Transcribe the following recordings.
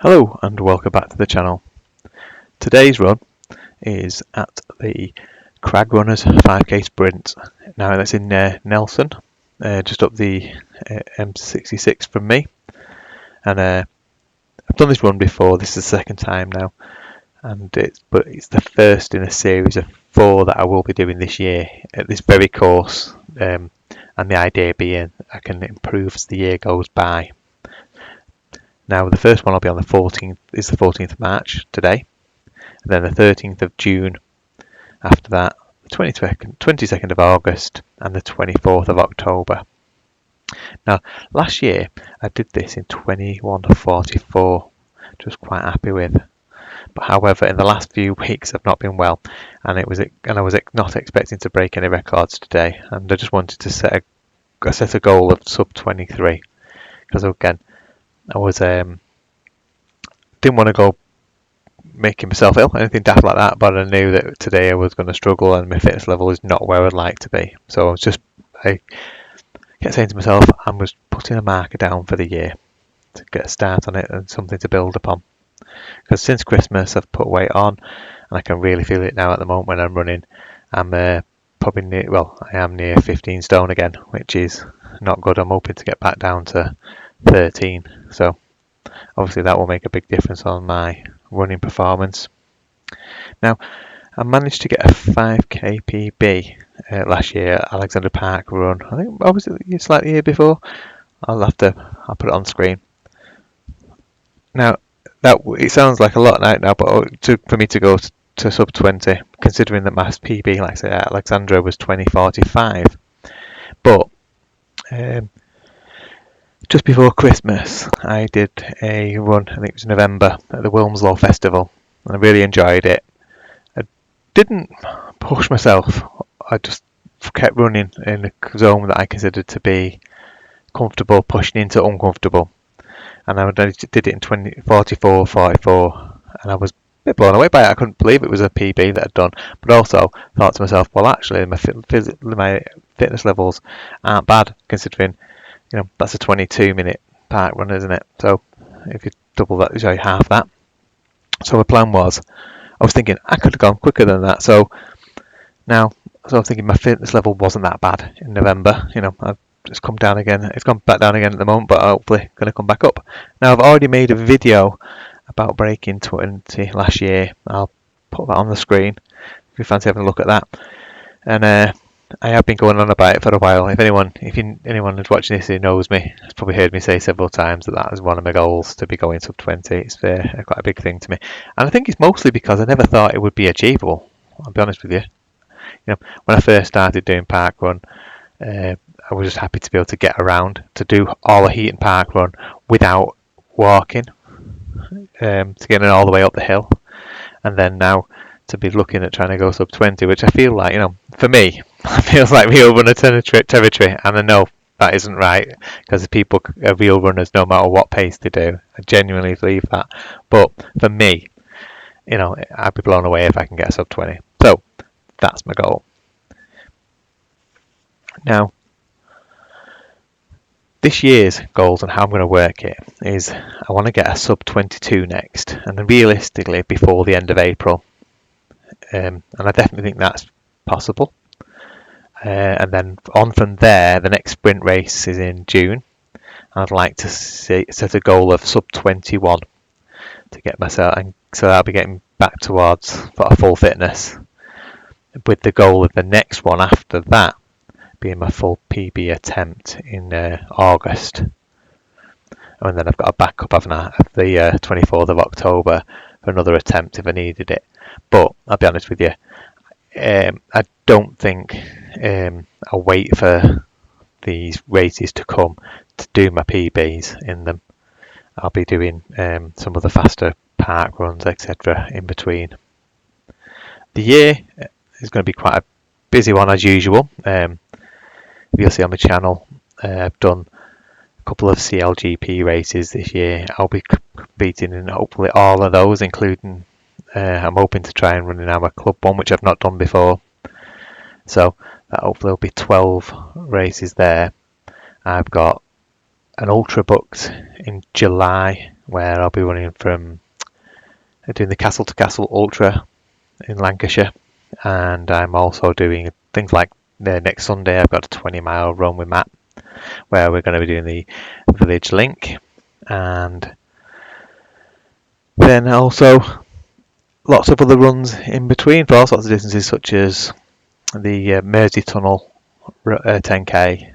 Hello and welcome back to the channel. Today's run is at the Cragrunners 5k sprint. Now that's in Nelson, just up the M66 from me, and I've done this run before. This is the second time now, but it's the first in a series of 4 that I will be doing this year at this very course, and the idea being I can improve as the year goes by. Now the first one will be on the 14th, is the 14th of March today, and then the 13th of June after that, the 22nd of August and the 24th of October. Now last year I did this in 21:44, which I was quite happy with, but however in the last few weeks I've not been well, and I was not expecting to break any records today, and I just wanted to set a goal of sub 23, because again I was didn't want to go making myself ill, anything daft like that, but I knew that today I was going to struggle and my fitness level is not where I'd like to be. So I kept saying to myself, I was putting a marker down for the year to get a start on it and something to build upon. Because since Christmas I've put weight on, and I can really feel it now at the moment when I'm running. I'm probably I am near 15 stone again, which is not good. I'm hoping to get back down to 13, so obviously that will make a big difference on my running performance. Now I managed to get a 5k PB last year at Alexandra Park run. I think was it slightly the year before. I'll put it on screen. Now that it sounds like a lot now, but for me to go to sub 20, considering that my PB, like I said, at Alexandra was 20:45, but just before Christmas, I did a run, I think it was November, at the Wilmslow Festival, and I really enjoyed it. I didn't push myself, I just kept running in a zone that I considered to be comfortable, pushing into uncomfortable. And I did it in 44:44, and I was a bit blown away by it. I couldn't believe it was a PB that I'd done, but also thought to myself, well, actually, my fitness levels aren't bad, considering that's a 22-minute park run, isn't it? So if you double that, sorry, half that. So the plan was, I was thinking I could have gone quicker than that. So I'm thinking my fitness level wasn't that bad in November. It's come down again. It's gone back down again at the moment, but hopefully going to come back up. Now I've already made a video about breaking 20 last year. I'll put that on the screen if you fancy having a look at that. And I have been going on about it for a while. If anyone who's watching this who knows me has probably heard me say several times that is one of my goals, to be going sub 20. It's quite a big thing to me, and I think it's mostly because I never thought it would be achievable. I'll be honest with you. When I first started doing parkrun, I was just happy to be able to get around, to do all a heat and parkrun without walking, to getting all the way up the hill, and then now to be looking at trying to go sub 20, which I feel like, for me, it feels like real runner territory, and I know that isn't right, because people are real runners no matter what pace they do. I genuinely believe that, but for me, I'd be blown away if I can get a sub 20. So that's my goal. Now, this year's goals and how I'm going to work it is I want to get a sub 22 next, and then realistically before the end of April. And I definitely think that's possible. And then on from there, the next sprint race is in June. I'd like to set a goal of sub 21 to get myself, and so I'll be getting back towards a full fitness, with the goal of the next one after that being my full PB attempt in August. And then I've got a backup, haven't I, of the 24th of October for another attempt if I needed it. But I'll be honest with you, I don't think I'll wait for these races to come to do my PBs in them. I'll be doing some of the faster park runs, etc. in between. The year is going to be quite a busy one as usual. You'll see on my channel, I've done a couple of CLGP races this year. I'll be competing in hopefully all of those, including I'm hoping to try and run in our club one, which I've not done before. So hopefully there'll be 12 races there. I've got an ultra booked in July where I'll be running from doing the Castle to Castle Ultra in Lancashire, and I'm also doing things like next Sunday I've got a 20-mile run with Matt where we're going to be doing the Village Link, and then also lots of other runs in between for all sorts of distances, such as the Mersey Tunnel 10k,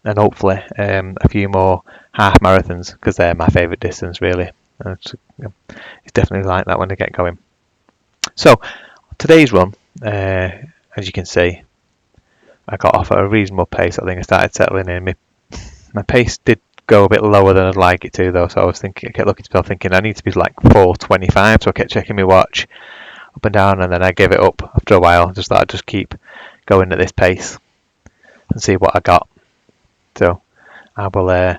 and hopefully a few more half marathons because they're my favourite distance really. It's definitely like that when they get going. So today's run, as you can see, I got off at a reasonable pace. I think I started settling in. My pace did go a bit lower than I'd like it to though, so I kept looking to myself thinking I need to be like 4:25, so I kept checking my watch up and down, and then I gave it up after a while. Just thought I'd just keep going at this pace and see what I got. So I will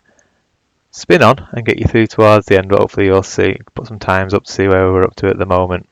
spin on and get you through towards the end. But hopefully you'll see, put some times up to see where we're up to at the moment.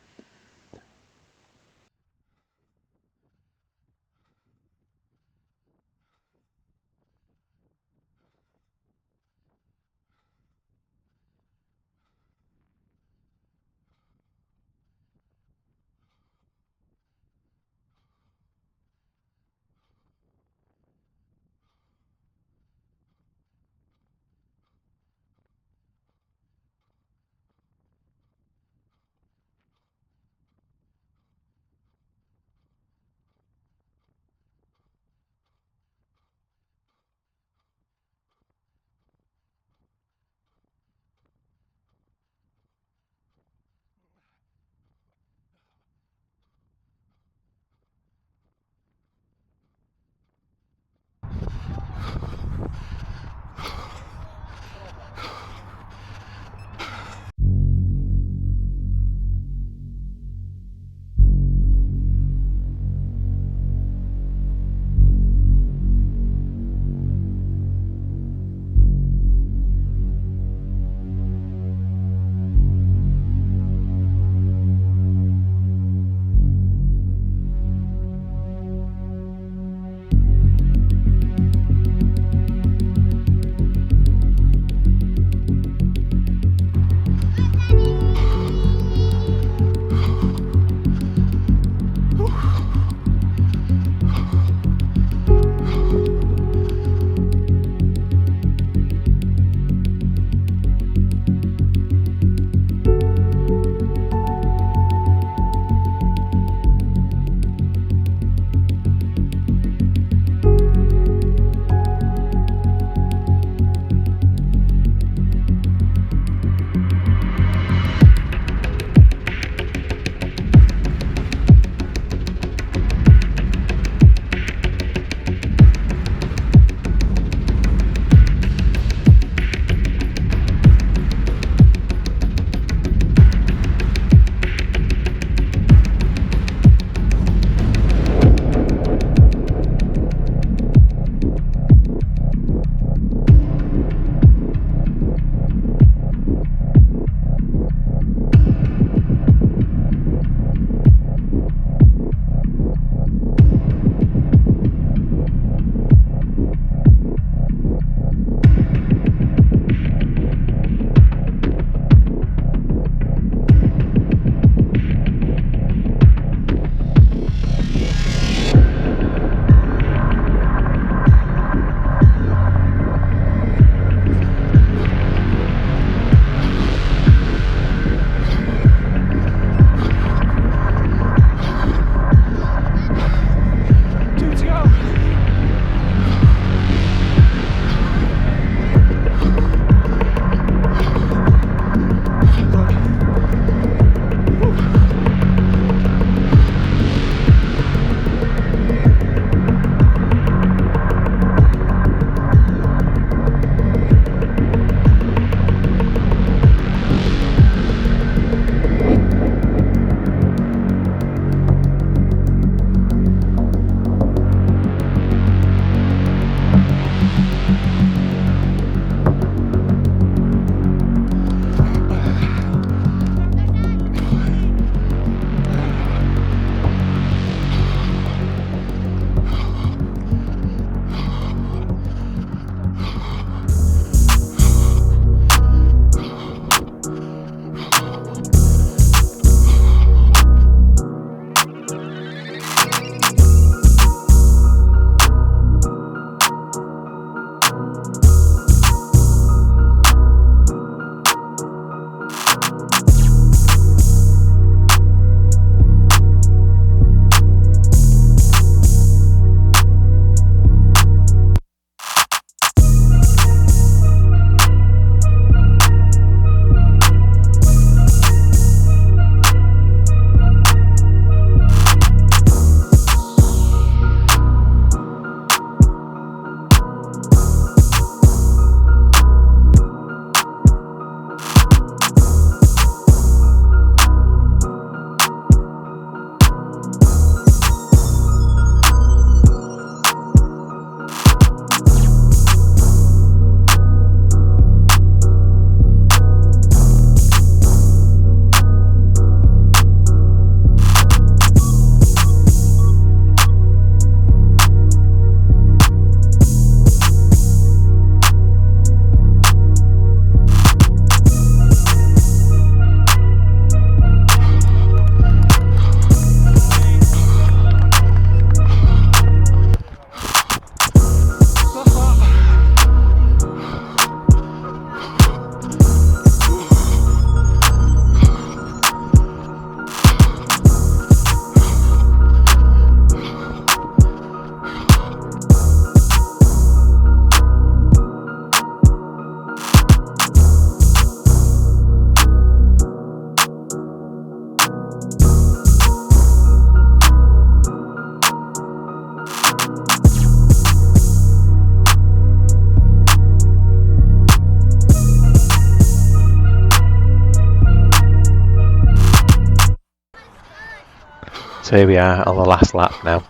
So here we are on the last lap now.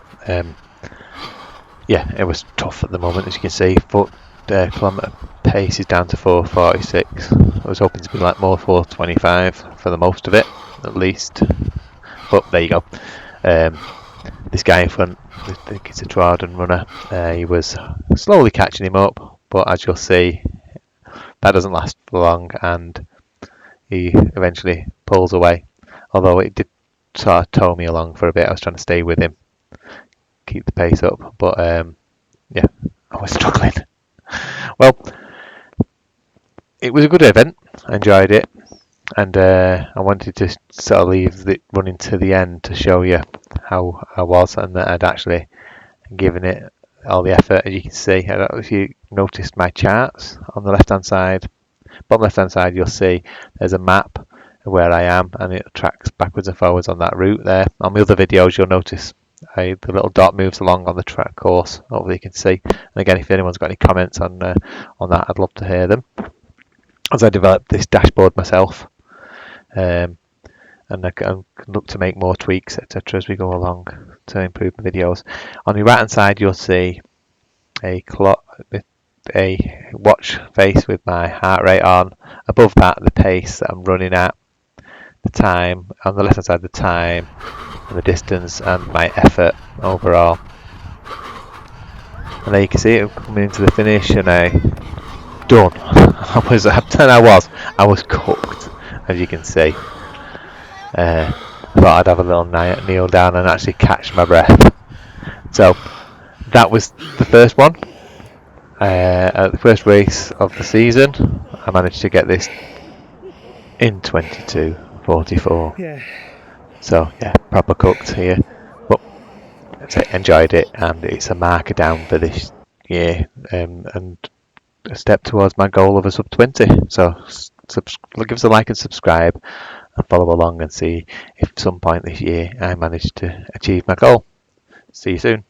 Yeah, it was tough at the moment, as you can see. Foot kilometre pace is down to 4:46. I was hoping to be like more 4:25 for the most of it, at least. But there you go. This guy in front, I think it's a Trodden runner, he was slowly catching him up, but as you'll see, that doesn't last for long, and he eventually pulls away. Although it did sort of tow me along for a bit. I was trying to stay with him, keep the pace up, but yeah, I was struggling. Well, it was a good event. I enjoyed it, and I wanted to sort of leave it running to the end to show you how I was and that I'd actually given it all the effort. As you can see, I don't know if you noticed my charts on the left hand side. Bottom left hand side, you'll see there's a map of where I am, and it tracks backwards and forwards on that route there. On the other videos, you'll notice the little dot moves along on the track course. Hopefully you can see. And again, if anyone's got any comments on that, I'd love to hear them. As I develop this dashboard myself, and I can look to make more tweaks, etc., as we go along to improve the videos. On the right hand side, you'll see a clock, a watch face with my heart rate on. Above that, the pace that I'm running at, the time. On the left hand side, the time, and the distance, and my effort overall. And there you can see it coming into the finish, and done. I was cooked, as you can see. I thought I'd have a little kneel down and actually catch my breath. So that was the first one. At the first race of the season, I managed to get this in 22:44. Yeah. So yeah, proper cooked here. But I enjoyed it, and it's a marker down for this year, and a step towards my goal of a sub 20. So give us a like and subscribe, and follow along and see if at some point this year I manage to achieve my goal. See you soon.